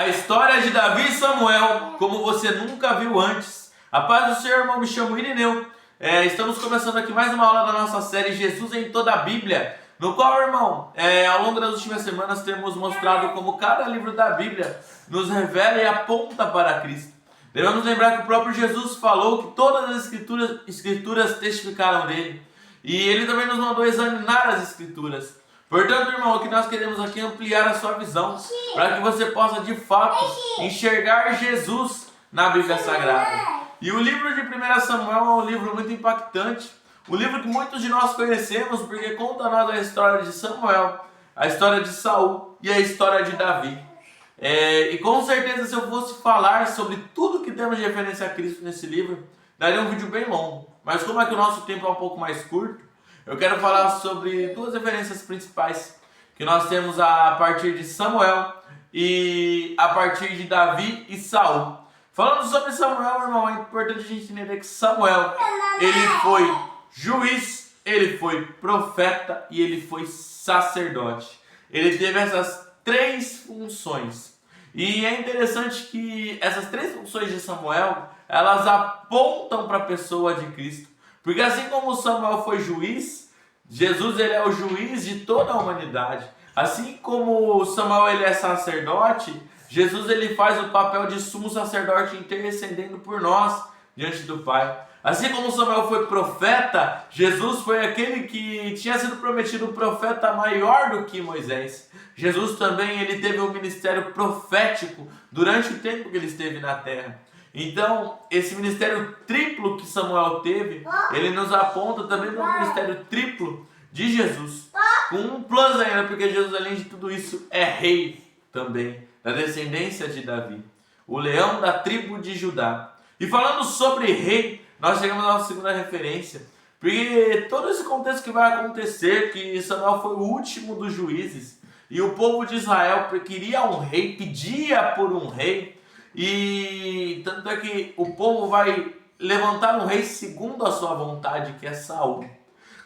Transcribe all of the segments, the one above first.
A história de Davi e Samuel, como você nunca viu antes. A paz do Senhor, irmão, me chamo Irineu. Estamos começando aqui mais uma aula da nossa série Jesus em toda a Bíblia, no qual, irmão, ao longo das últimas semanas temos mostrado como cada livro da Bíblia nos revela e aponta para Cristo. Devemos lembrar que o próprio Jesus falou que todas as escrituras testificaram dele, e ele também nos mandou examinar as escrituras. Portanto, irmão, o que nós queremos aqui é ampliar a sua visão, para que você possa de fato enxergar Jesus na Bíblia Sagrada. E o livro de 1 Samuel é um livro muito impactante, um livro que muitos de nós conhecemos, porque conta a nós a história de Samuel, a história de Saul e a história de Davi. E com certeza, se eu fosse falar sobre tudo que temos de referência a Cristo nesse livro, daria um vídeo bem longo. Mas como é que o nosso tempo é um pouco mais curto, eu quero falar sobre duas referências principais que nós temos a partir de Samuel e a partir de Davi e Saul. Falando sobre Samuel, irmão, é importante a gente entender que Samuel, ele foi juiz, ele foi profeta e ele foi sacerdote. Ele teve essas três funções. E é interessante que essas três funções de Samuel, elas apontam para a pessoa de Cristo. Porque assim como Samuel foi juiz, Jesus ele é o juiz de toda a humanidade. Assim como Samuel ele é sacerdote, Jesus ele faz o papel de sumo sacerdote intercedendo por nós diante do Pai. Assim como Samuel foi profeta, Jesus foi aquele que tinha sido prometido um profeta maior do que Moisés. Jesus também ele teve um ministério profético durante o tempo que ele esteve na terra. Então, esse ministério triplo que Samuel teve, ele nos aponta também para o ministério triplo de Jesus. Com um plus ainda, porque Jesus, além de tudo isso, é rei também, da descendência de Davi, o leão da tribo de Judá. E falando sobre rei, nós chegamos à nossa segunda referência, porque todo esse contexto que vai acontecer, que Samuel foi o último dos juízes, e o povo de Israel queria um rei, pedia por um rei, e tanto é que o povo vai levantar um rei segundo a sua vontade, que é Saul.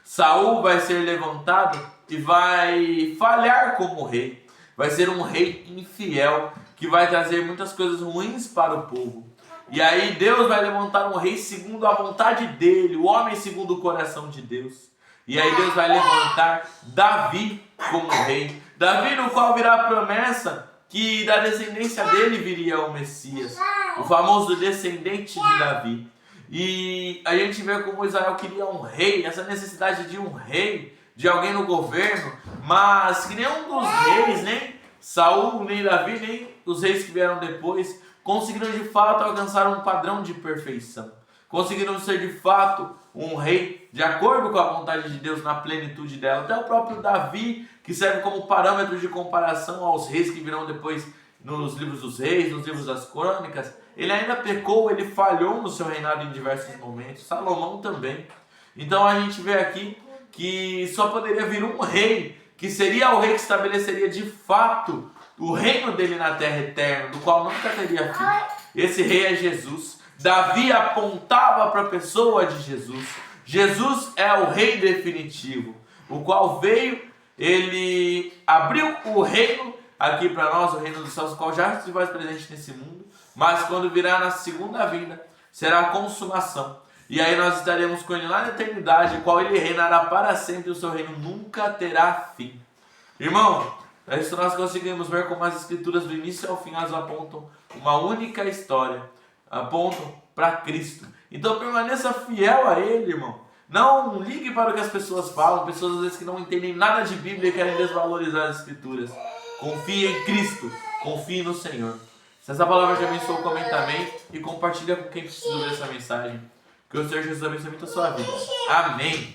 Saul vai ser levantado e vai falhar como rei. Vai ser um rei infiel, que vai trazer muitas coisas ruins para o povo. E aí Deus vai levantar um rei segundo a vontade dele, o homem segundo o coração de Deus. E aí Deus vai levantar Davi como rei. Davi, no qual virá a promessa que da descendência dele viria o Messias, o famoso descendente de Davi. E a gente vê como Israel queria um rei, essa necessidade de um rei, de alguém no governo, mas que nenhum dos reis, nem Saul, nem Davi, nem os reis que vieram depois, conseguiram de fato alcançar um padrão de perfeição. Conseguiram ser de fato um rei de acordo com a vontade de Deus na plenitude dela. Até o próprio Davi, que serve como parâmetro de comparação aos reis que virão depois nos livros dos reis, nos livros das crônicas, ele ainda pecou, ele falhou no seu reinado em diversos momentos. Salomão também. Então a gente vê aqui que só poderia vir um rei, que seria o rei que estabeleceria de fato o reino dele na terra eterna, do qual nunca teria fim. Esse rei é Jesus. Davi apontava para a pessoa de Jesus. Jesus é o rei definitivo, o qual veio, ele abriu o reino aqui para nós, o reino dos céus, o qual já se faz presente nesse mundo, mas quando virá na segunda vinda, será a consumação. E aí nós estaremos com ele lá na eternidade, o qual ele reinará para sempre, e o seu reino nunca terá fim. Irmão, é isso nós conseguimos ver como as escrituras do início ao fim elas apontam uma única história, apontam para Cristo. Então permaneça fiel a Ele, irmão. Não ligue para o que as pessoas falam, pessoas às vezes que não entendem nada de Bíblia e querem desvalorizar as escrituras. Confie em Cristo, confie no Senhor. Se essa palavra te abençoou, comenta amém e compartilha com quem precisa ver essa mensagem. Que o Senhor Jesus abençoe muito a sua vida. Amém.